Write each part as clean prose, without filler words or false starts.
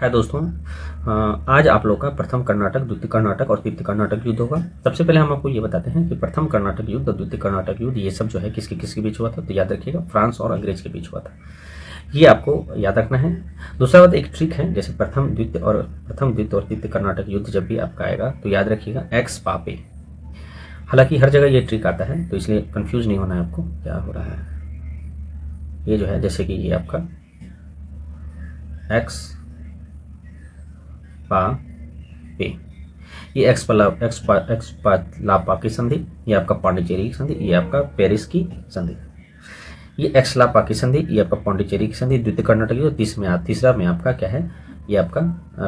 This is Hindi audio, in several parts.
हाय दोस्तों, आज आप लोग का प्रथम कर्नाटक, द्वितीय कर्नाटक और तृतीय कर्नाटक युद्ध होगा। सबसे पहले हम आपको ये बताते हैं कि प्रथम कर्नाटक युद्ध और द्वितीय कर्नाटक युद्ध ये सब जो है किसके बीच हुआ था। तो याद रखिएगा, फ्रांस और अंग्रेज के बीच हुआ था, ये आपको याद रखना है। दूसरा बात, एक ट्रिक है, जैसे प्रथम द्वितीय और तृतीय कर्नाटक युद्ध जब भी आपका आएगा तो याद रखिएगा एक्स पापे। हालांकि हर जगह ये ट्रिक आता है, तो इसलिए कंफ्यूज नहीं होना है आपको क्या हो रहा है। ये जो है जैसे कि ये आपका एक्स पा पे, ये एक्स लापा की संधि, ये आपका पांडिचेरी की संधि, ये आपका पेरिस की संधि। ये एक्स लापा की संधि, ये आपका पांडिचेरी की संधि। द्वितीय कर्नाटक युद्ध तीसरा में आपका क्या है, ये आपका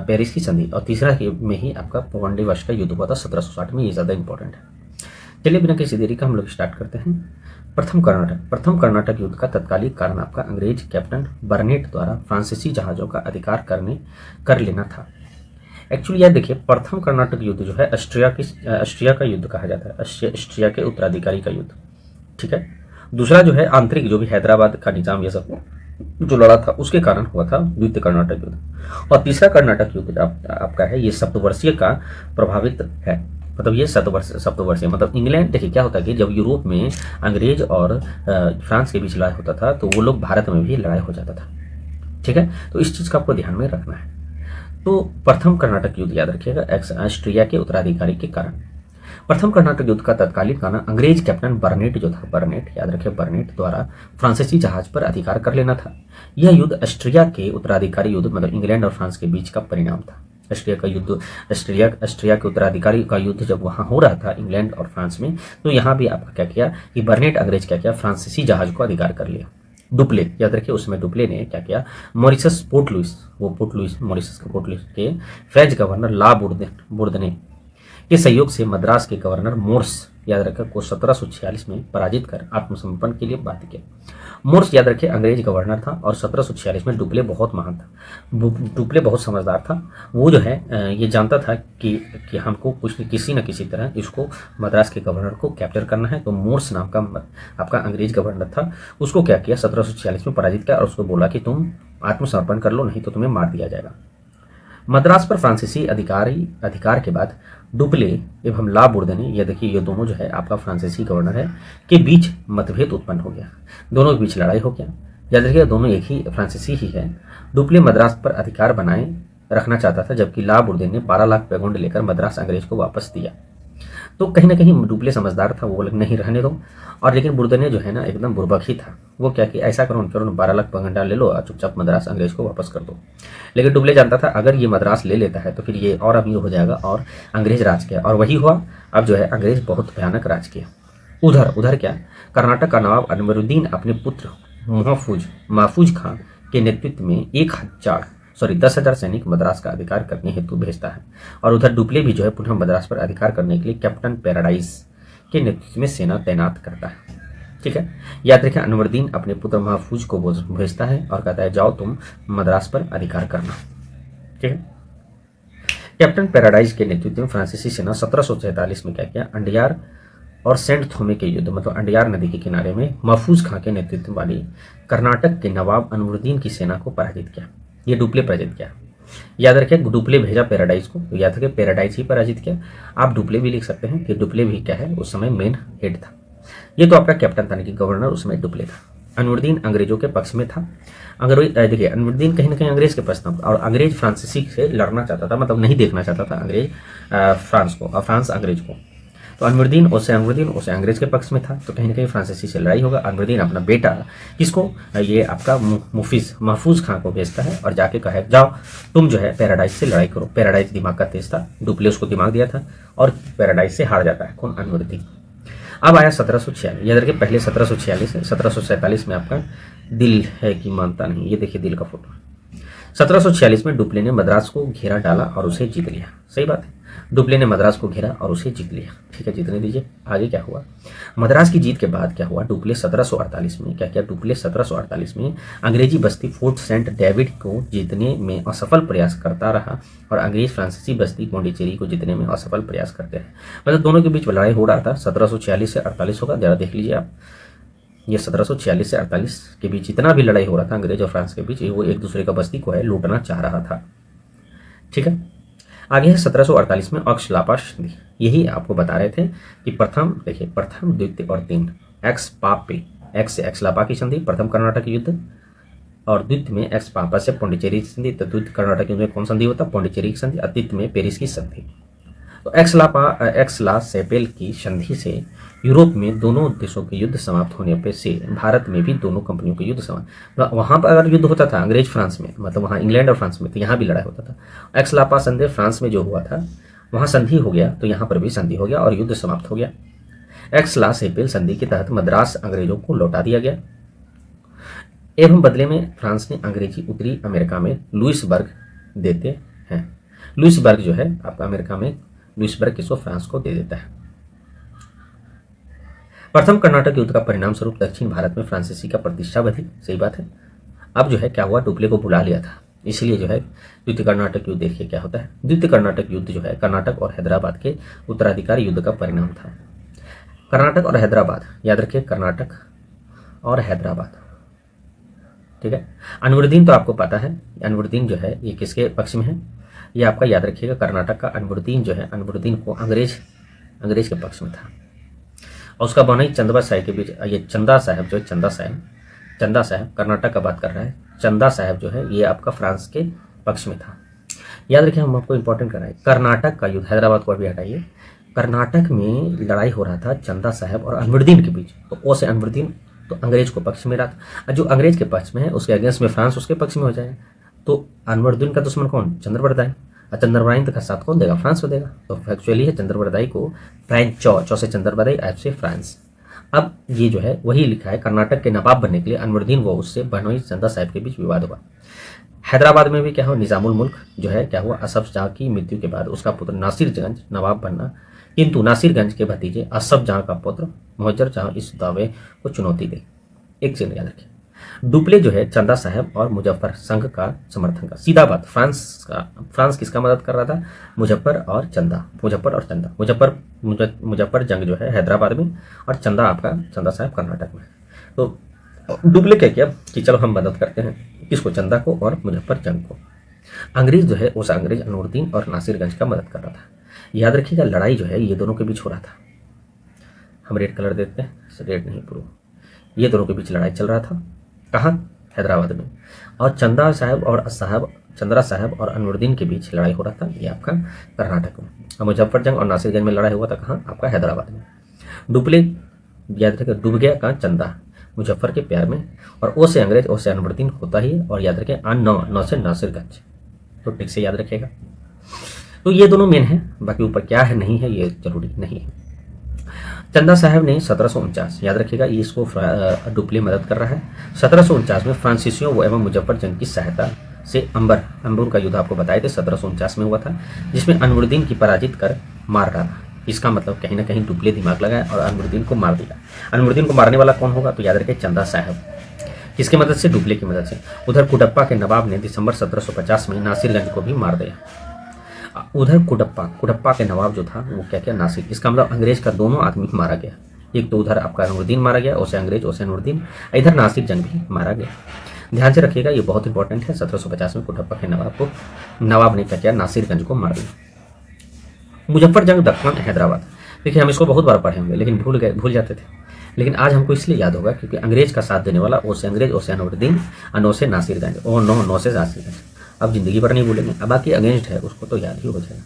पेरिस की संधि। और तीसरा में ही आपका पौगंडी वर्ष का युद्ध हुआ था 1760 में। ये ज़्यादा इंपॉर्टेंट है। चलिए बिना किसी देरी का हम लोग स्टार्ट करते हैं। प्रथम कर्नाटक युद्ध का तत्कालिक कारण आपका अंग्रेज कैप्टन बर्नेट द्वारा फ्रांसीसी जहाज़ों का अधिकार कर लेना था। एक्चुअली यार देखिए, प्रथम कर्नाटक युद्ध जो है ऑस्ट्रिया का युद्ध कहा जाता है, ऑस्ट्रिया के उत्तराधिकारी का युद्ध, ठीक है। दूसरा जो है आंतरिक, जो भी हैदराबाद का निजाम ये सब जो लड़ा था उसके कारण हुआ था द्वितीय कर्नाटक युद्ध। और तीसरा कर्नाटक युद्ध आपका है, ये सप्तवर्षीय का प्रभावित है। मतलब ये सप्तवर्षीय मतलब इंग्लैंड, देखिए क्या होता है कि जब यूरोप में अंग्रेज और फ्रांस के बीच लड़ाई होता था तो वो लोग भारत में भी लड़ाई हो जाता था, ठीक है। तो इस चीज़ का आपको ध्यान में रखना है। तो प्रथम कर्नाटक युद्ध याद रखिएगा, ऑस्ट्रिया के उत्तराधिकारी के कारण। प्रथम कर्नाटक युद्ध का तत्कालीन कारण अंग्रेज कैप्टन बर्नेट जो था, बर्नेट याद रखिए, बर्नेट द्वारा फ्रांसीसी जहाज पर अधिकार कर लेना था। यह युद्ध ऑस्ट्रिया के उत्तराधिकारी युद्ध मतलब इंग्लैंड और फ्रांस के बीच का परिणाम था। ऑस्ट्रिया का युद्ध, ऑस्ट्रिया के उत्तराधिकारी का युद्ध जब वहां हो रहा था इंग्लैंड और फ्रांस में, तो यहाँ भी आपका क्या किया कि बर्नेट अंग्रेज क्या किया, फ्रांसीसी जहाज को अधिकार कर लिया। डुप्ले याद रखिए, उसमें डुप्ले ने क्या किया, मॉरिशस पोर्ट लुइस मॉरिशस के पोर्ट लुइस के फ्रेंच गवर्नर ला बुर्दने के सहयोग से मद्रास के गवर्नर मोर्स याद रखिए को 1746 में पराजित कर आत्मसमर्पण के लिए बाध्य किया। मोर्स याद रखिए अंग्रेज गवर्नर था और 1746 में डुप्ले बहुत महान था, डुप्ले बहुत समझदार था। वो जो है ये जानता था कि हमको किसी न किसी तरह इसको मद्रास के गवर्नर को कैप्चर करना है। तो मोर्स नाम का आपका अंग्रेज गवर्नर था, उसको क्या किया 1746 में पराजित किया और उसको बोला कि तुम आत्मसमर्पण कर लो, नहीं तो तुम्हें मार दिया जाएगा। मद्रास पर फ्रांसीसी अधिकार के बाद डुप्ले एवं ला बुर्दने, ये देखिए ये दोनों जो है आपका फ्रांसीसी गवर्नर है के बीच मतभेद उत्पन्न हो गया, दोनों के बीच लड़ाई हो गया। याद रखिए दोनों एक ही फ्रांसीसी ही है। डुप्ले मद्रास पर अधिकार बनाए रखना चाहता था, जबकि ला बुर्दने ने 12 लाख पैगुंड लेकर मद्रास अंग्रेज को वापस दिया। तो कहीं ना कहीं डुप्ले समझदार था, वो बोले नहीं रहने दो। और लेकिन बुर्दने जो है ना एकदम बुर्बक ही था, वो क्या कि ऐसा करो 12 लाख पैगुंडा ले लो और चुपचाप मद्रास अंग्रेज को वापस कर दो। लेकिन डुप्ले जानता था अगर ये मद्रास ले लेता है तो फिर ये और अमीर हो जाएगा और अंग्रेज राज किया, और वही हुआ। अब जो है अंग्रेज बहुत भयानक राज किया। उधर क्या, कर्नाटक का नवाब अनवरुद्दीन अपने पुत्र महफूज खां के नेतृत्व में 10,000 सैनिक मद्रास का अधिकार करने हेतु भेजता है। और उधर डुप्ले भी जो है पुनः मद्रास पर अधिकार करने के लिए कैप्टन पैराडाइज के नेतृत्व में सेना तैनात करता है, ठीक है। याद रखें अनवरुद्दीन अपने पुत्र महफूज को भेजता है और कहता है जाओ तुम मद्रास पर अधिकार करना, ठीक है। कैप्टन पैराडाइज के नेतृत्व में फ्रांसीसी सेना 1747 में क्या किया, अंडियार और सेंट थोमे के युद्ध मतलब अंडियार नदी के किनारे में महफूज खां के नेतृत्व वाली कर्नाटक के नवाब अनवरुद्दीन की सेना को पराजित किया। ये डुप्ले पराजित किया। याद रखिए डुप्ले भेजा पैराडाइज को, तो याद रखिए पैराडाइज ही पराजित किया। आप डुप्ले भी लिख सकते हैं कि डुप्ले भी क्या है उस समय मेन हेड था। ये तो आपका कैप्टन था, कि गवर्नर उस समय डुप्ले था। अनवरुद्दीन अंग्रेजों के पक्ष में था। देखिए अनवरुद्दीन कहीं ना कहीं अंग्रेज के पक्ष था, और अंग्रेज फ्रांसीसी से लड़ना चाहता था, मतलब नहीं देखना चाहता था अंग्रेज फ्रांस को और फ्रांस अंग्रेज को। तो अनवरुद्दीन उसे अंग्रेज के पक्ष में था, तो कहीं ना कहीं फ्रांसीसी से लड़ाई होगा। अनवरुद्दीन अपना बेटा किसको, ये आपका महफूज खां को भेजता है और जाके कहे जाओ तुम जो है पैराडाइज से लड़ाई करो। पैराडाइज दिमाग का तेज था, डुप्ले उसको दिमाग दिया था और पैराडाइज से हार जाता है कौन, अनवरुद्दीन। अब आया 1746, याद रखिए पहले 1747 में आपका दिल है कि मानता नहीं, ये देखिए दिल का फोटो। 1746 में डुप्ले ने मद्रास को घेरा डाला और उसे जीत लिया। सही बात है, डुप्ले ने मद्रास को घेरा और उसे जीत लिया, ठीक है, जीतने दीजिए। आगे क्या हुआ, मद्रास की जीत के बाद क्या हुआ, डुप्ले 1748 में क्या किया, डुप्ले 1748 में अंग्रेजी बस्ती फोर्ट सेंट डेविड को जीतने में असफल प्रयास करता रहा और अंग्रेज फ्रांसीसी बस्ती पौंडीचेरी को जीतने में असफल प्रयास करते हैं। मतलब दोनों के बीच लड़ाई हो रहा था। 1746 से 48 होगा, जरा देख लीजिए आप। ये 1746 से 48 के बीच जितना भी लड़ाई हो रहा था अंग्रेज और फ्रांस के बीच, वो एक दूसरे का बस्ती को है लूटना चाह रहा था, ठीक है। आगे है 1748 में एक्स-लापा संधि। यही आपको बता रहे थे कि प्रथम, देखिए प्रथम, द्वितीय और तीन, एक्स पापे, एक्स से एक्स-लापा की संधि, प्रथम कर्नाटक युद्ध, और द्वितीय में एक्स पापा से पौंडीचेरी की संधि। तो द्वितीय कर्नाटक युद्ध में कौन संधि होता है? पौंडीचेरी की संधि। और तृतीय में पेरिस की संधि। तो एक्स-ला शैपेल की संधि से यूरोप में दोनों देशों के युद्ध समाप्त होने पे से भारत में भी दोनों कंपनियों के युद्ध समाप्त, वहाँ पर अगर युद्ध होता था अंग्रेज फ्रांस में, मतलब वहाँ इंग्लैंड और फ्रांस में, तो यहाँ भी लड़ाई होता था। एक्स-लापा संधि फ्रांस में जो हुआ था वहाँ संधि हो गया, तो यहाँ पर भी संधि हो गया और युद्ध समाप्त हो गया। एक्स-ला शैपेल संधि के तहत मद्रास अंग्रेजों को लौटा दिया गया एवं बदले में फ्रांस ने अंग्रेजी उत्तरी अमेरिका में लुइसबर्ग देते हैं। लुइसबर्ग जो है आपका अमेरिका में, लुइसबर्ग किसको? फ्रांस को दे देता है। प्रथम कर्नाटक युद्ध का परिणाम स्वरूप दक्षिण भारत में फ्रांसीसी का प्रतिष्ठा बढ़ी, सही बात है। अब जो है क्या हुआ, डुप्ले को बुला लिया था, इसलिए जो है द्वितीय कर्नाटक युद्ध देखिए क्या होता है। द्वितीय कर्नाटक युद्ध जो है कर्नाटक और हैदराबाद के उत्तराधिकारी युद्ध का परिणाम था। कर्नाटक और हैदराबाद, याद रखिए कर्नाटक और हैदराबाद, ठीक है। अनवरुद्दीन तो आपको पता है, अनवरुद्दीन जो है ये किसके पक्ष में है? ये आपका याद रखिएगा, कर्नाटक का अनवरुद्दीन जो है, अनवरुद्दीन को अंग्रेज के पक्ष में था। और उसका बहनोई चंदा साहेब के बीच, ये चंदा साहब जो है, चंदा साहब कर्नाटक का बात कर रहा है, चंदा साहब जो है ये आपका फ्रांस के पक्ष में था। याद रखिए, हम आपको इंपॉर्टेंट कर रहे हैं, कर्नाटक का युद्ध, हैदराबाद को अभी हटाइए, कर्नाटक में लड़ाई हो रहा था चंदा साहब और अनवरुद्दीन के बीच। तो ओ से अनवरुद्दीन तो अंग्रेज को पक्ष में रहा था, जो अंग्रेज के पक्ष में है उसके अगेंस्ट में फ्रांस उसके पक्ष में हो जाएगा। तो अनवरुद्दीन का दुश्मन कौन? चंद्रबरदाई। और चंद्रबरदाई का साथ कौन देगा? फ्रांस को देगा। तो एक्चुअली है चंद्रबरदाई को फ्रेंच, चौ से चंद्रबरदाई, ऐप से फ्रांस। अब ये जो है वही लिखा है, कर्नाटक के नवाब बनने के लिए अनवरुद्दीन व उससे बहनोई चंदा साहब के बीच विवाद हुआ। हैदराबाद में भी क्या हुआ, निजामुल मुल्क जो है क्या हुआ, असफ जहाँ की मृत्यु के बाद उसका पुत्र नासिरगंज नवाब बनना, किंतु नासिरगंज के भतीजे असफ जहाँ का पुत्र मुहज्जर जहाँ इस दावे को चुनौती दी। एक चीज याद रखिए, डुप्ले जो है चंदा साहब और मुजफ्फर संघ का समर्थन का, सीधा बात, फ्रांस किसका मदद कर रहा था? मुजफ्फर और चंदा। मुजफ्फर जंग जो है हैदराबाद में और चंदा साहब कर्नाटक में। तो डुप्ले क्या किया कि चलो हम मदद करते हैं किसको? चंदा को और मुजफ्फर जंग को। अंग्रेज जो है उस अंग्रेज अनवरुद्दीन और नासिरगंज का मदद कर रहा था। याद रखिएगा, लड़ाई जो है ये दोनों के बीच हो रहा था। हम रेड कलर देते हैं, रेड नहीं प्रूव, ये दोनों के बीच लड़ाई चल रहा था। कहाँ? हैदराबाद में। और चंदा साहब और अनवरुद्दीन के बीच लड़ाई हो रहा था, ये आपका कर्नाटक में। और मुजफ्फर जंग और नासिरगंज में लड़ाई हुआ था कहाँ? आपका हैदराबाद में। डुप्ले याद रखिएगा, डूब गया कहाँ? चंदा मुजफ्फर के प्यार में, और ओ से अंग्रेज, ओ से अनवरुद्दीन होता ही, और याद रखें नौ से नासिरगंज। तो ठीक से याद रखिएगा। तो ये दोनों मेन है, बाकी ऊपर क्या है नहीं है ये जरूरी नहीं है। चंदा साहब ने 1749, याद रखिएगा ये इसको डुप्ले मदद कर रहा है। 1749 में फ्रांसीसियों एवं मुजफ्फर जंग की सहायता से अंबर का युद्ध आपको बताए थे 1749 में हुआ था, जिसमें अनवरुद्दीन की पराजित कर मार डाला। इसका मतलब कहीं ना कहीं डुप्ले दिमाग लगाया और अनवरुद्दीन को मार दिया। अनवरुद्दीन को मारने वाला कौन होगा? तो याद रखिए चंदा साहब। किसकी मदद से? डुप्ले की मदद से। उधर कुडप्पा के नवाब ने दिसंबर 1750 में नासिरगंज को भी मार दिया। उधर कुडप्पा के नवाब जो था वो क्या नासिर, इसका मतलब अंग्रेज का दोनों आदमी मारा गया। एक तो उधर आपका अनवरुद्दीन मारा गया, उसे अंग्रेज, उसे अनवरुद्दीन, इधर नासिर जंग भी मारा गया। ध्यान से रखिएगा, ये बहुत इंपॉर्टेंट है। 1750 में कुडप्पा के नवाब ने क्या किया? नासिरगंज को मार दिया। मुजफ्फर जंग दक्कन हैदराबाद, देखिए हम इसको बहुत बार पढ़े होंगे लेकिन भूल जाते थे, लेकिन आज हमको इसलिए याद होगा क्योंकि अंग्रेज का साथ देने वाला ओ से अंग्रेज, ओ से अनवरुद्दीन, नौ से नासिरगंज, ओ नौ से नासिरगंज। अब जिंदगी भर नहीं भूलेंगे, अब बाकी अगेंस्ट है उसको तो याद ही हो जाएगा।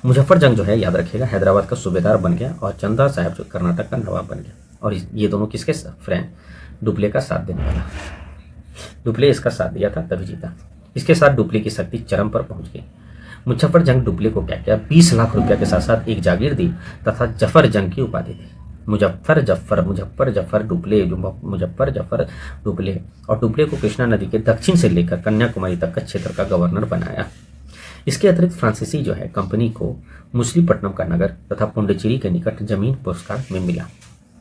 मुजफ्फर जंग जो है याद रखिएगा हैदराबाद का सूबेदार बन गया और चंदा साहब जो कर्नाटक का नवाब बन गया। और ये दोनों किसके फ्रेंड? डुप्ले का साथ देने वाला। डुप्ले इसका साथ दिया था तभी जीता। इसके साथ डुप्ले की शक्ति चरम पर पहुंच गई। मुजफ्फर जंग डुप्ले को क्या किया? 20 लाख रुपया के साथ साथ एक जागीर दी तथा जफर जंग की उपाधि दी। मुजफ्फर जफर डुप्ले, और डुप्ले को कृष्णा नदी के दक्षिण से लेकर कन्याकुमारी तक का क्षेत्र का गवर्नर बनाया। इसके अतिरिक्त फ्रांसीसी जो है कंपनी को मुसलीपट्टनम का नगर तथा पुडुचेरी के निकट जमीन पुरस्कार में मिला।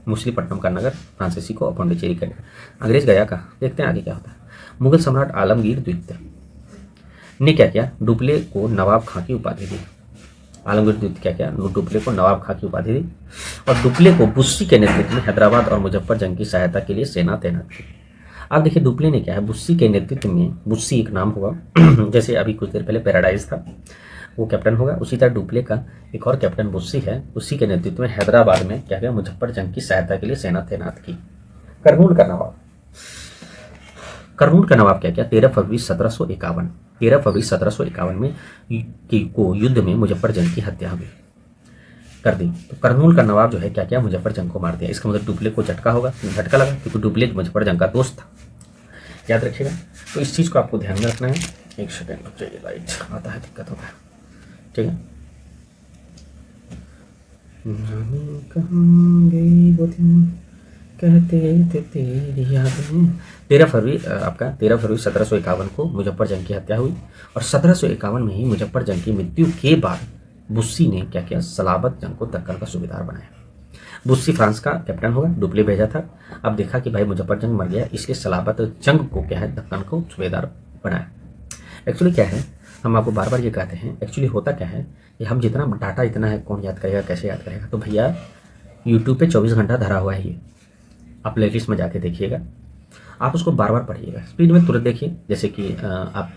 मुसलीपट्टनम का नगर फ्रांसीसी को और पुडुचेरी के निकट। अंग्रेज गया कहाँ? देखते हैं आगे क्या होता है। मुगल सम्राट आलमगीर द्वितीय ने क्या किया? डुप्ले को नवाब खां की उपाधि दी। आलमगीर द्वितीय क्या किया? डुप्ले को नवाब खां की उपाधि दी और डुप्ले को बुस्सी के नेतृत्व में हैदराबाद और मुजफ्फर जंग की सहायता के लिए सेना तैनात की। अब देखिए डुप्ले ने क्या है, बुस्सी के नेतृत्व में, बुस्सी एक नाम होगा जैसे अभी कुछ देर पहले पैराडाइज था, वो कैप्टन होगा, उसी तरह डुप्ले का एक और कैप्टन बुस्सी है, उसी के नेतृत्व में हैदराबाद में क्या किया, मुजफ्फर जंग की सहायता के लिए सेना तैनात की। करनूल का नवाब, करनूल का नवाब क्या किया, 13 फरवरी 1751 में को युद्ध में मुजफ्फर जंग की हत्या हुई कर दी। तो करनूल का नवाब जो है क्या किया, मुजफ्फर जंग को मार दिया। इसका मतलब डुप्ले को झटका होगा, झटका लगा, क्योंकि डुप्ले मुजफ्फर जंग का दोस्त था, याद रखिएगा। तो इस चीज़ को आपको ध्यान में रखना है। एक सेकेंड रुक जाइए, लाइट आता है, दिक्कत होता है, ठीक है। कहते थे तेरी यादें। 13 फरवरी 1751 को मुजफ्फर जंग की हत्या हुई, और 1751 में ही मुजफ्फर जंग की मृत्यु के बाद बुस्सी ने क्या किया, सलाबत जंग को दक्कन का सूबेदार बनाया। बुस्सी फ्रांस का कैप्टन होगा, डुप्ले भेजा था। अब देखा कि भाई मुजफ्फर जंग मर गया, इसलिए सलाबत जंग को क्या है, दक्कन को सूबेदार बनाया। एक्चुअली क्या है, हम आपको बार बार ये कहते हैं, एक्चुअली होता क्या है कि हम जितना डाटा इतना है, कौन याद करेगा, कैसे याद करेगा। तो भैया यूट्यूब पे 24 घंटा धरा हुआ है, ये आप प्लेलिस्ट में जाके देखिएगा, आप उसको बार बार पढ़िएगा, स्पीड में तुरंत देखिए। जैसे कि आप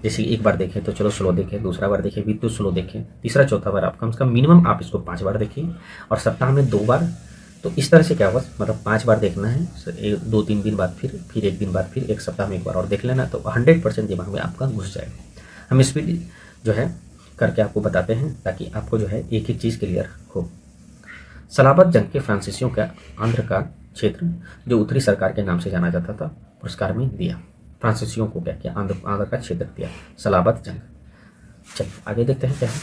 जैसे एक बार देखें तो चलो स्लो देखें, दूसरा बार देखें भी तो स्लो देखें, तीसरा चौथा बार आप कम से कम मिनिमम आप इसको 5 बार देखिए, और सप्ताह में 2 बार। तो इस तरह से क्या होगा, मतलब 5 बार देखना है, 2-3 दिन बाद फिर 1 दिन बाद, फिर 1 सप्ताह में 1 बार और देख लेना, तो 100% दिमाग में आपका घुस जाएगा। हम स्पीड जो है करके आपको बताते हैं, ताकि आपको जो है एक एक चीज़ क्लियर हो। सलाबत जंग के फ्रांसीसियों का आंध्र का क्षेत्र, जो उत्तरी सरकार के नाम से जाना जाता था, पुरस्कार में दिया। फ्रांसीसियों को क्या किया, आंध्र का क्षेत्र दिया, सलाबत जंग। चलिए आगे देखते हैं क्या है।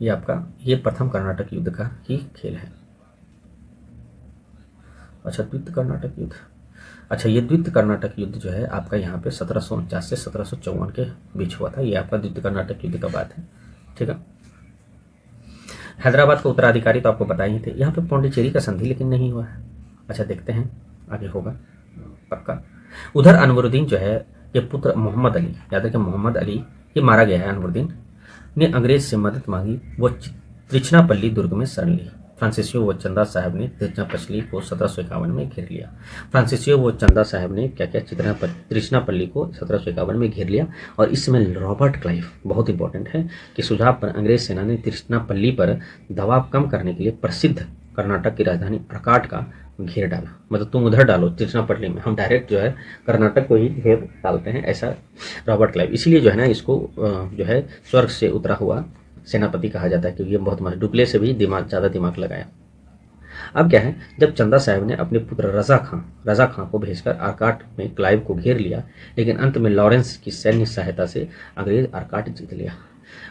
ये आपका ये प्रथम कर्नाटक युद्ध का ही खेल है। अच्छा, द्वितीय कर्नाटक युद्ध, अच्छा ये द्वितीय कर्नाटक युद्ध जो है आपका यहाँ पे 1749 से 1754 के बीच हुआ था। ये आपका द्वितीय कर्नाटक युद्ध का बात है, ठीक है। हैदराबाद का उत्तराधिकारी तो आपको बता ही थे। यहाँ पे पौंडीचेरी का संधि लेकिन नहीं हुआ है। अच्छा देखते हैं आगे होगा पक्का। उधर अनवरुद्दीन जो है ये पुत्र मोहम्मद अली, याद है कि मोहम्मद अली ये मारा गया है। अनवरुद्दीन ने अंग्रेज से मदद मांगी, वो त्रिचनापल्ली दुर्ग में शरण ली। फ्रांसीसियो व चंदा साहब ने त्रिचनापल्ली को 1751 में घेर लिया। फ्रांसीसियो व चंदा साहब ने क्या क्या त्रिचनापल्ली को 1751 में घेर लिया, और इस समय रॉबर्ट क्लाइव, बहुत इंपॉर्टेंट है, कि सुझाव पर अंग्रेज सेना ने त्रिचनापल्ली पर दबाव कम करने के लिए प्रसिद्ध कर्नाटक की राजधानी अर्काट का घेर डाला। मतलब तुम उधर डालो त्रिचनापल्ली में, हम डायरेक्ट जो है कर्नाटक को ही घेर डालते हैं, ऐसा रॉबर्ट क्लाइव। इसीलिए जो है ना इसको जो है स्वर्ग से उतरा हुआ सेनापति कहा जाता है, क्योंकि ये बहुत डुप्ले से भी ज़्यादा दिमाग लगाया। अब क्या है, जब चंदा साहब ने अपने पुत्र रजा खां को भेजकर अर्काट में क्लाइव को घेर लिया, लेकिन अंत में लॉरेंस की सैन्य सहायता से अंग्रेज अर्काट जीत लिया।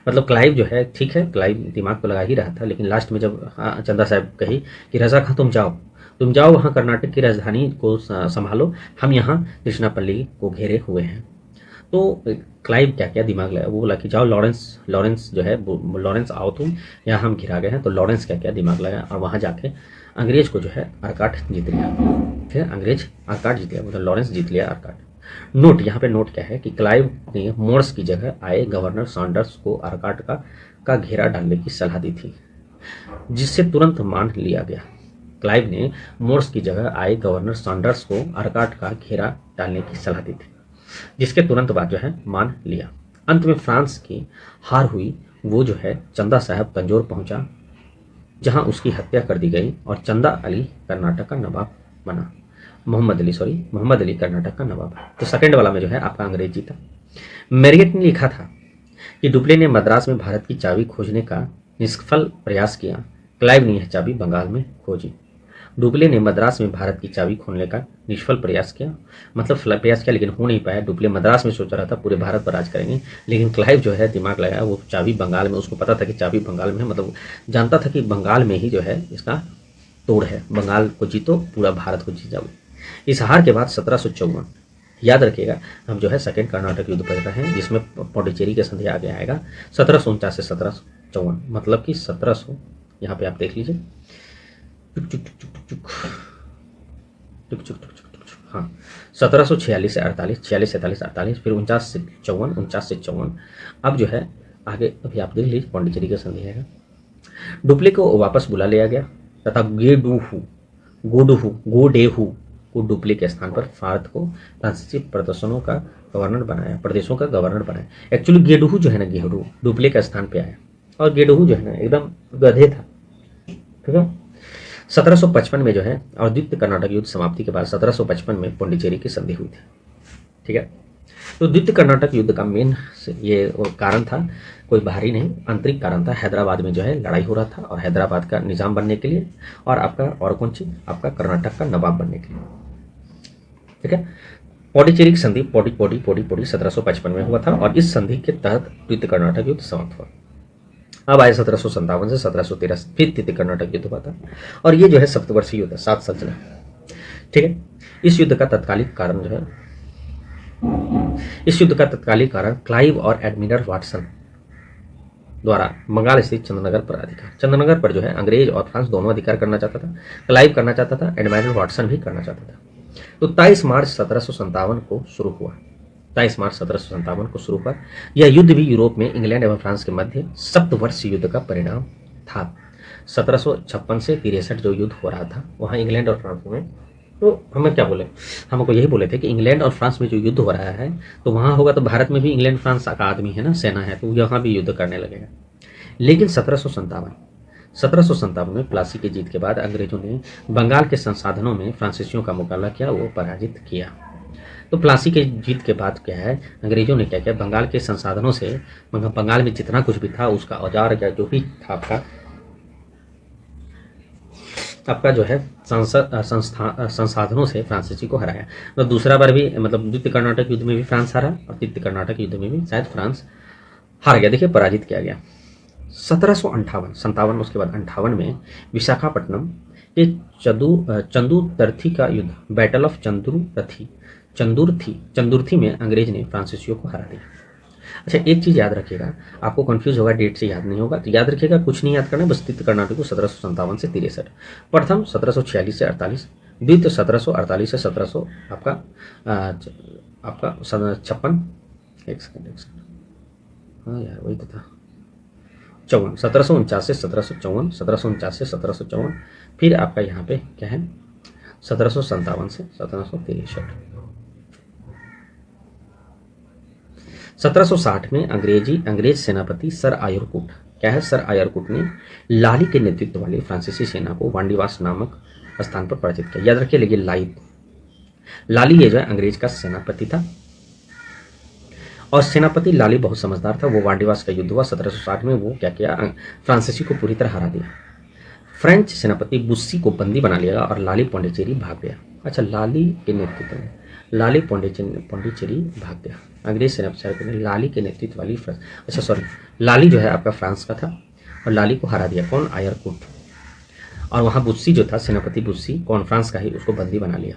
मतलब क्लाइव जो है, ठीक है क्लाइव दिमाग तो लगा ही रहा था, लेकिन लास्ट में जब चंदा साहब कही कि रजा खां तुम जाओ वहाँ कर्नाटक की राजधानी को संभालो, हम यहाँ त्रिचनापल्ली को घेरे हुए हैं। तो क्लाइव क्या क्या दिमाग लगा, वो बोला कि जाओ लॉरेंस जो है, लॉरेंस आओ तुम, यहाँ हम घिरा गए हैं। तो लॉरेंस क्या क्या दिमाग लगा और वहाँ जाके अंग्रेज को जो है अर्काट जीत लिया। फिर अंग्रेज अर्काट जीत लिया, मतलब लॉरेंस जीत लिया अर्काट। नोट, यहाँ पे नोट क्या है कि क्लाइव ने मोर्स की जगह आए गवर्नर सॉन्डर्स को अर्काट का घेरा डालने की सलाह दी थी, जिससे तुरंत मान लिया गया। क्लाइव ने मोर्स की जगह आए गवर्नर सॉन्डर्स को अर्काट का घेरा डालने की सलाह दी थी, जिसके तुरंत बाद जो है मान लिया। अंत में फ्रांस की हार हुई। वो जो है चंदा साहब तंजौर पहुंचा, जहां उसकी हत्या कर दी गई, और चंदा अली कर्नाटक का नवाब बना। मोहम्मद अली कर्नाटक का नवाब। तो सेकंड वाला में जो है आपका अंग्रेज जीता। मैरियट ने लिखा था कि डुप्ले ने मद्रास में भारत की चाबी खोजने का निष्फल प्रयास किया, क्लाइव ने यह चाबी बंगाल में खोजी। डुप्ले ने मद्रास में भारत की चाबी खोलने का निष्फल प्रयास किया, मतलब प्रयास किया लेकिन हो नहीं पाया। डुप्ले मद्रास में सोच रहा था पूरे भारत पर राज करेंगे, लेकिन क्लाइव जो है दिमाग लगाया, वो चाबी बंगाल में, उसको पता था कि चाबी बंगाल में है, मतलब जानता था कि बंगाल में ही जो है इसका तोड़ है, बंगाल को जीतो पूरा भारत को जीत जाओ। इस हार के बाद 1754, याद रखिएगा हम जो है सेकेंड कर्नाटक युद्ध पढ़ रहे हैं, जिसमें पौंडीचेरी के संधि आगे आएगा 1749 से 1754, मतलब कि 1700, यहाँ पे आप देख लीजिए हाँ 1746 से 48, 46 से 48, फिर 49 से 54, अब जो है आगे अभी आप देख लीजिए पौंडीचेरी का संधि है। डुप्ले को वापस बुला लिया गया तथा गोडेहू को डुप्ले के स्थान पर भारत को फ्रांसीसी प्रदर्शनों का गवर्नर बनाया, प्रदेशों का गवर्नर बनाया। एक्चुअली गेडहू जो है ना, गेहरू डुप्ले के स्थान पे आया, और गेडहू जो है ना एकदम गधे था, ठीक है। 1755 में जो है और द्वितीय कर्नाटक युद्ध समाप्ति के बाद 1755 में पौंडीचेरी की संधि हुई थी, ठीक है। तो द्वितीय कर्नाटक युद्ध का मेन ये कारण था, कोई बाहरी नहीं, आंतरिक कारण था। हैदराबाद में जो है लड़ाई हो रहा था, और हैदराबाद का निजाम बनने के लिए, और आपका और कौन सी, आपका कर्नाटक का नवाब बनने के लिए, ठीक है। पौंडीचेरी की संधि पौडी 1755 में हुआ था, और इस संधि के तहत द्वितीय कर्नाटक युद्ध समाप्त हुआ। अब आए 1757 से 1713 फिर तृतीय कर्नाटक युद्ध हुआ था, और ये जो है सप्तवर्षीय युद्ध 7 साल चला, ठीक है। इस युद्ध का तत्कालिक कारण जो है, इस युद्ध का तत्कालिक कारण क्लाइव और एडमिरल वाटसन द्वारा बंगाल स्थित चंद्रनगर पर अधिकार, चंद्रनगर पर जो है अंग्रेज और फ्रांस दोनों अधिकार करना चाहता था। क्लाइव करना चाहता था, एडमिरल वाटसन भी करना चाहता था। तो 23 मार्च 1757 को शुरू हुआ, 23 मार्च 1757 को शुरू हुआ। यह युद्ध भी यूरोप में इंग्लैंड एवं फ्रांस के मध्य सप्तवर्षीय युद्ध का परिणाम था। 1756 से 63 जो युद्ध हो रहा था वहाँ इंग्लैंड और फ्रांस में, तो हमें क्या बोले, हमको यही बोले थे कि इंग्लैंड और फ्रांस में जो युद्ध हो रहा है तो वहाँ होगा, तो भारत में भी इंग्लैंड फ्रांस का आदमी है ना, सेना है, तो यहाँ भी युद्ध करने लगेगा। लेकिन 1757 में प्लासी की जीत के बाद अंग्रेजों ने बंगाल के संसाधनों में फ्रांसीसियों का मुकाबला किया, वो पराजित किया। तो प्लासी के जीत के बाद क्या है, अंग्रेजों ने क्या किया, बंगाल के संसाधनों से, बंगाल में जितना कुछ भी था उसका औजार या जो भी था आपका जो है संसाधनों से फ्रांसीसी को हराया। तो दूसरा बार भी, मतलब द्वितीय कर्नाटक युद्ध में भी फ्रांस हारा, और तृतीय कर्नाटक युद्ध में भी शायद फ्रांस हार गया, देखिए पराजित किया गया। 1758 उसके बाद 58 में विशाखापट्टनम के चंदुरथी का युद्ध, बैटल ऑफ चंदुरथी में अंग्रेज ने फ्रांसीसियों को हरा दिया। अच्छा, एक चीज़ याद रखिएगा, आपको कंफ्यूज होगा, डेट से याद नहीं होगा, तो याद रखिएगा, कुछ नहीं याद करना, बस तृतीय कर्नाटक को 1757 से 63, प्रथम 1746 से 48, द्वितीय 1748 से 1700 आपका 56, एक सेकंड, हाँ यार वही तो था, 54, 1749 से 1754, 1749 से 1754, फिर आपका यहाँ पे क्या है 1757 से 1763। 1760 में अंग्रेज सेनापति सर आयरकुट, क्या है, सर आयरकुट ने लाली के नेतृत्व वाली फ्रांसीसी सेना को वांडीवास नामक स्थान पर पराजित किया। याद रखिए, लेकिन लाली ये जो है अंग्रेज का सेनापति था, और सेनापति लाली बहुत समझदार था। वो वांडीवास का युद्ध हुआ 1760 में, वो क्या किया, फ्रांसीसी को पूरी तरह हरा दिया। फ्रेंच सेनापति बुस्सी को बंदी बना लिया और लाली पौंडीचेरी भाग गया। अच्छा, लाली के नेतृत्व में लाली पौंडीचेरी भाग गया। अंग्रेज सेनापति ने लाली के नेतृत्व वाली लाली जो है आपका फ्रांस का था, और लाली को हरा दिया, कौन, आयरकुट। और वहाँ बुस्सी जो था, सेनापति बुस्सी, कौन, फ्रांस का ही, उसको बंदी बना लिया।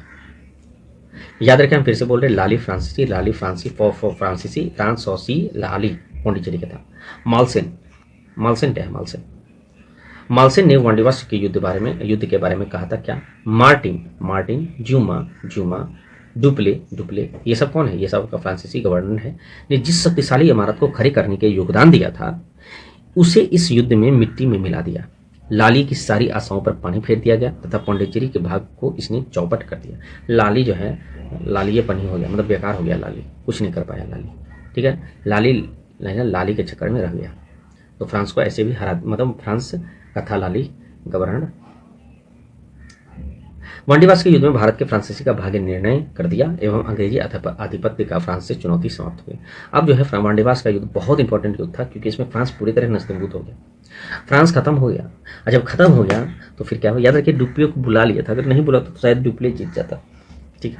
याद रखें, हम फिर से बोल रहे, लाली फ्रांसीसी, फ्रांसीसी, फ्रांसोसी, लाली पौंडीचेरी का था। मालसेन क्या है, मालसेन ने वांडीवास के युद्ध के बारे में कहा था, क्या, मार्टिन, ज्यूमा, डुप्ले, ये सब कौन है, ये सब का फ्रांसीसी गवर्नर है, ने जिस शक्तिशाली इमारत को खड़ी करने के योगदान दिया था उसे इस युद्ध में मिट्टी में मिला दिया। लाली की सारी आशाओं पर पानी फेर दिया गया तथा पौंडीचेरी के भाग को इसने चौपट कर दिया। लाली जो है, लाली ये पनी हो गया, मतलब बेकार हो गया, लाली कुछ नहीं कर पाया लाली, ठीक है। लाली के चक्कर में रह गया, तो फ्रांस को ऐसे भी हरा, मतलब फ्रांस का था लाली गवर्नर। वांडीवास के युद्ध में भारत के फ्रांसीसी का भाग्य निर्णय कर दिया एवं अंग्रेजी आधिपत्य का फ्रांस से चुनौती समाप्त हुई। अब जो है वांडीवास का युद्ध बहुत इंपॉर्टेंट युद्ध था, क्योंकि इसमें फ्रांस पूरी तरह नस्तभूत हो गया, फ्रांस खत्म हो गया। और जब खत्म हो गया तो फिर क्या हुआ, याद रखिए, डुप्ले को बुला लिया था, अगर नहीं बुला तो शायद डुप्ले जीत जाता, ठीक है।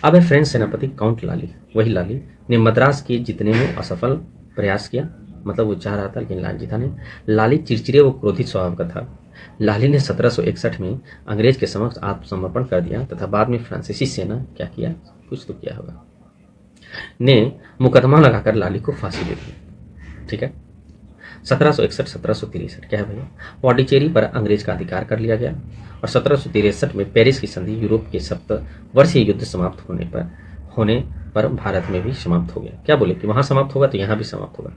अब है फ्रेंच सेनापति काउंट लाली, वही लाली ने मद्रास के जीतने में असफल प्रयास किया, मतलब वो चाह रहा था लेकिन लाल जीता नहीं। लाली चिड़चिड़े व क्रोधित स्वभाव का था। लाली ने 1761 में अंग्रेज के समक्ष आत्मसमर्पण कर दिया तथा बाद में फ्रांसीसी सेना क्या किया, कुछ तो किया होगा, ने मुकदमा लगाकर लाली को फांसी दे दी, ठीक है। 1761-1763 क्या है भैया, पौंडीचेरी पर अंग्रेज का अधिकार कर लिया गया, और 1763 में पेरिस की संधि यूरोप के सप्तवर्षीय युद्ध समाप्त होने पर भारत में भी समाप्त हो गया। क्या बोले कि वहां समाप्त होगा तो यहाँ भी समाप्त होगा।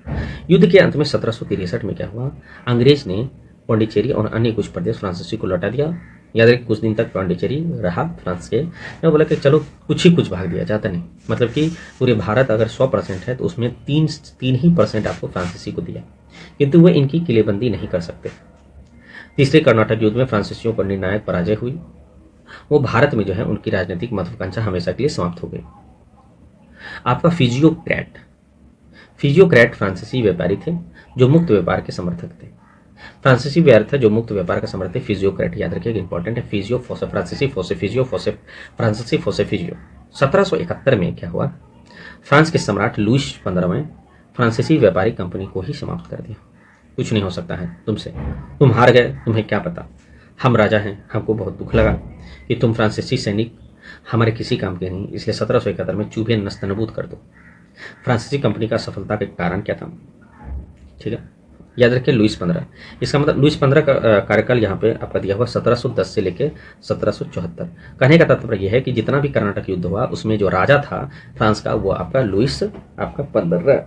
युद्ध के अंत में 1763 में क्या हुआ, अंग्रेज ने पौंडीचेरी और अन्य कुछ प्रदेश फ्रांसीसी को लौटा दिया। याद रखिए कुछ दिन तक पौंडीचेरी रहा फ्रांस के। मैं बोला कि चलो कुछ भाग दिया जाता नहीं, मतलब कि पूरे भारत अगर 100% है तो उसमें तीन ही % आपको फ्रांसीसी को दिया, किंतु वे इनकी किलेबंदी नहीं कर सकते। तीसरे कर्नाटक युद्ध में फ्रांसीसियों पर निर्णायक पराजय हुई। वो भारत में जो है उनकी राजनीतिक महत्वाकांक्षा हमेशा के लिए समाप्त हो गई। आपका फिजियोक्रेट फ्रांसीसी व्यापारी थे जो मुक्त व्यापार के समर्थक थे। फ्रांसीसी व्यापारी थे जो मुक्त व्यापार का समर्थक। फिजियोक्रेट याद रखिएगा, इंपॉर्टेंट है। फिजियो फोसे फ्रांसीसी, फोसे फिजियो, फोसे फ्रांसीसी, फोसे फिजियो। 1771 में क्या हुआ, फ्रांस के सम्राट लुईस 15 में फ्रांसीसी व्यापारी कंपनी को ही समाप्त कर दिया। कुछ नहीं हो सकता है तुमसे, तुम हार गए, तुम्हें क्या पता, हम राजा हैं। हमको बहुत दुख लगा कि तुम फ्रांसीसी सैनिक हमारे किसी काम के नहीं, इसलिए 1771 में चुभे नस्तनबूद कर दो। फ्रांसीसी कंपनी का सफलता का कारण क्या था, ठीक है, याद रखिए लुईस 15। इसका मतलब लुईस 15 का कार्यकाल यहाँ पे आपका दिया हुआ 1710 से लेकर 1774। कहने का तात्पर्य यह है कि जितना भी कर्नाटक युद्ध हुआ उसमें जो राजा था फ्रांस का वो आपका लुईस आपका 15।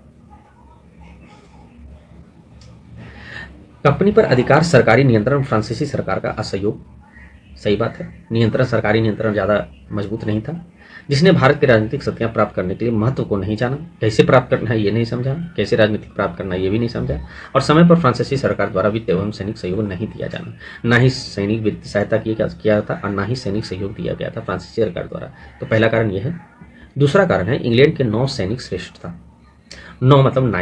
कंपनी पर अधिकार, सरकारी नियंत्रण, फ्रांसीसी सरकार का असहयोग। सही बात है, नियंत्रण, सरकारी नियंत्रण ज़्यादा मजबूत नहीं था। जिसने भारत की राजनीतिक शक्तियां प्राप्त करने के लिए महत्व को नहीं जाना, कैसे प्राप्त करना है ये नहीं समझा, कैसे राजनीतिक प्राप्त करना है ये भी नहीं समझा, और समय पर फ्रांसीसी सरकार द्वारा वित्त एवं सैनिक सहयोग नहीं दिया जाना। ना ही सैनिक वित्तीय सहायता किया था और ना ही सैनिक सहयोग दिया गया था फ्रांसीसी सरकार द्वारा। तो पहला कारण यह है। दूसरा कारण है इंग्लैंड के 9 सैनिक श्रेष्ठ था। 9 मतलब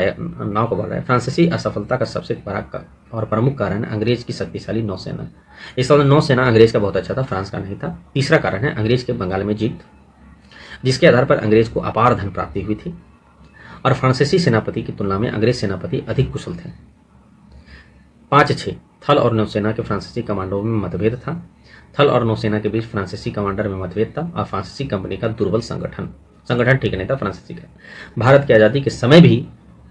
नाव को बोल रहा है। फ्रांसीसी असफलता का सबसे बड़ा और प्रमुख कारण है अंग्रेज की शक्तिशाली नौसेना। इस समय नौसेना अंग्रेज का बहुत अच्छा था, फ्रांस का नहीं था। तीसरा कारण है अंग्रेज के बंगाल में जीत, जिसके आधार पर अंग्रेज को अपार धन प्राप्ति हुई थी और फ्रांसीसी सेनापति की तुलना में अंग्रेज सेनापति अधिक कुशल थे। 5-6 थल और नौसेना के फ्रांसीसी कमांडों में मतभेद था। थल और नौसेना के बीच फ्रांसीसी कमांडर में मतभेद था और फ्रांसीसी कंपनी का दुर्बल संगठन ठीक नहीं था फ्रांसीसी का। भारत की आज़ादी के समय भी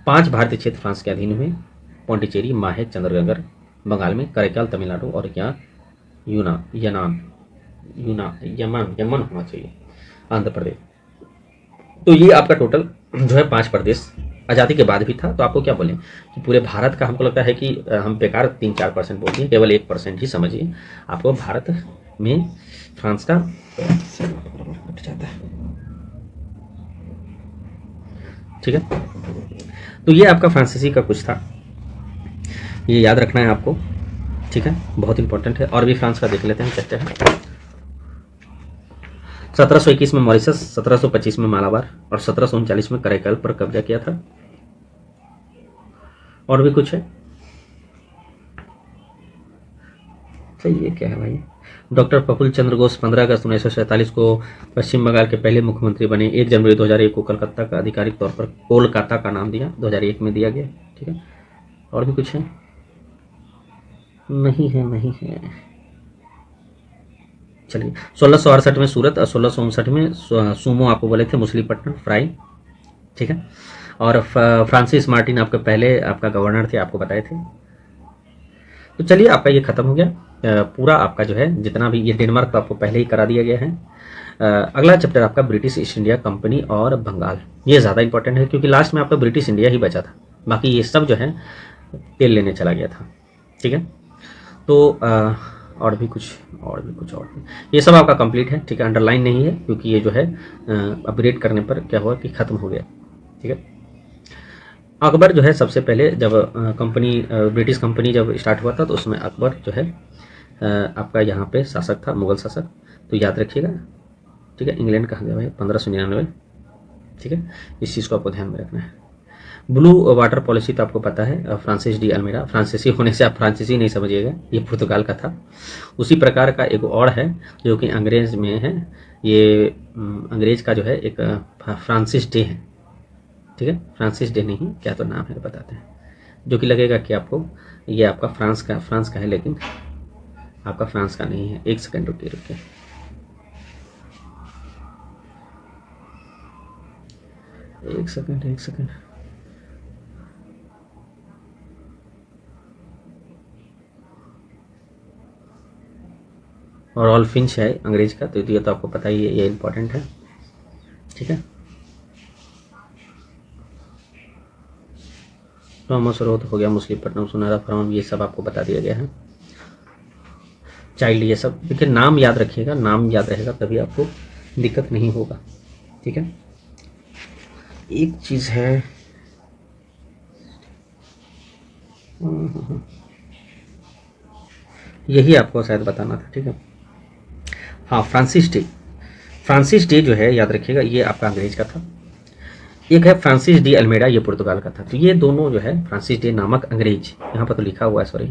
5 भारतीय क्षेत्र फ्रांस के अधीन हुए। पौंडीचेरी, माहे, चंद्रगंगर बंगाल में, करैकल तमिलनाडु और यमन होना चाहिए आंध्र प्रदेश। तो ये आपका टोटल जो है 5 प्रदेश आज़ादी के बाद भी था। तो आपको क्या बोलें कि पूरे भारत का हमको लगता है कि हम बेकार 3-4% बोल दिए, केवल 1% ही समझिए। आपको भारत में फ्रांस का हट जाता है, ठीक है। तो ये आपका फ्रांसीसी का कुछ था, ये याद रखना है आपको, ठीक है, बहुत इंपॉर्टेंट है। और भी फ्रांस का देख लेते हैं क्या है। 1721 में मॉरिशस, 1725 में मालाबार और 1739 में करैकल पर कब्जा किया था। और भी कुछ है, सही है, क्या है भाई। डॉक्टर प्रफुल्ल चंद्र घोष 15 अगस्त 1947 को पश्चिम बंगाल के पहले मुख्यमंत्री बने। 1 जनवरी 2001 को कलकत्ता का आधिकारिक तौर पर कोलकाता का नाम दिया, 2001 में दिया गया, ठीक है। और भी कुछ है, नहीं है। चलिए, 1668 में सूरत और 1659 में सुमो आपको बोले थे, मुसलीपट्टनम फ्राई, ठीक है। और फ्रांसिस मार्टिन आपके पहले आपका गवर्नर थे, आपको बताए थे। तो चलिए, आपका ये खत्म हो गया पूरा। आपका जो है जितना भी ये डेनमार्क तो आपको पहले ही करा दिया गया है। अगला चैप्टर आपका ब्रिटिश ईस्ट इंडिया कंपनी और बंगाल। ये ज़्यादा इंपॉर्टेंट है क्योंकि लास्ट में आपका ब्रिटिश इंडिया ही बचा था, बाकी ये सब जो है तेल लेने चला गया था, ठीक है। तो और भी कुछ ये सब आपका कंप्लीट है, ठीक है। अंडरलाइन नहीं है क्योंकि ये जो है अपग्रेड करने पर क्या हुआ कि ख़त्म हो गया, ठीक है। अकबर जो है सबसे पहले जब ब्रिटिश कंपनी जब स्टार्ट हुआ था तो उसमें अकबर जो है आपका यहाँ पे शासक था, मुगल शासक। तो याद रखिएगा, ठीक है। इंग्लैंड कहाँ गया भाई, 1599, ठीक है। इस चीज़ को आपको ध्यान में रखना है। ब्लू वाटर पॉलिसी तो आपको पता है, फ्रांसिस डी अल्मेडा। फ्रांसीसी होने से आप फ्रांसीसी नहीं समझिएगा, ये पुर्तगाल का था। उसी प्रकार का एक और है जो कि अंग्रेज में है, ये अंग्रेज का जो है एक फ्रांसिस डे है, ठीक है। फ्रांसिस डे नहीं, क्या तो नाम है बताते हैं, जो कि लगेगा कि आपको ये आपका फ्रांस का है, लेकिन आपका फ्रांस का नहीं है। एक सेकंड रुकिए, एक सेकंड। और ऑल फिंच है अंग्रेज का, तो ये तो आपको पता ही है, ये इंपॉर्टेंट है, ठीक है। थॉमस रोथ हो गया, मछलीपट्टनम, सुनाराफरम, ये सब आपको बता दिया गया है। चाइल्ड, ये सब देखिए, नाम याद रखिएगा, नाम याद रहेगा तभी आपको दिक्कत नहीं होगा। ठीक है, एक चीज़ है, यही आपको शायद बताना था। ठीक है, हाँ, फ्रांसिस डे जो है याद रखिएगा, ये आपका अंग्रेज का था। एक है फ्रांसिस डी अल्मेडा, ये पुर्तगाल का था। तो ये दोनों जो है, फ्रांसिस डे नामक अंग्रेज, यहाँ पर तो लिखा हुआ है, सॉरी,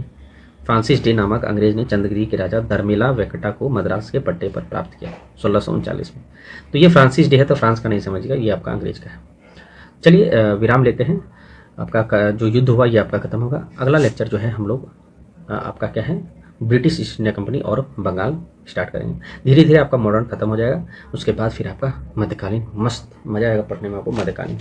फ्रांसिस डे नामक अंग्रेज ने चंद्रगिरी के राजा धर्मिला वेंकटा को मद्रास के पट्टे पर प्राप्त किया 1639 में। तो ये फ्रांसिस डे है, तो फ्रांस का नहीं समझिएगा, ये आपका अंग्रेज का है। चलिए विराम लेते हैं। आपका जो युद्ध हुआ ये आपका खत्म होगा। अगला लेक्चर जो है हम लोग आपका क्या है, ब्रिटिश ईस्ट इंडिया कंपनी और बंगाल स्टार्ट करेंगे। धीरे धीरे आपका मॉडर्न खत्म हो जाएगा, उसके बाद फिर आपका मध्यकालीन, मस्त मजा आएगा पढ़ने में आपको मध्यकालीन।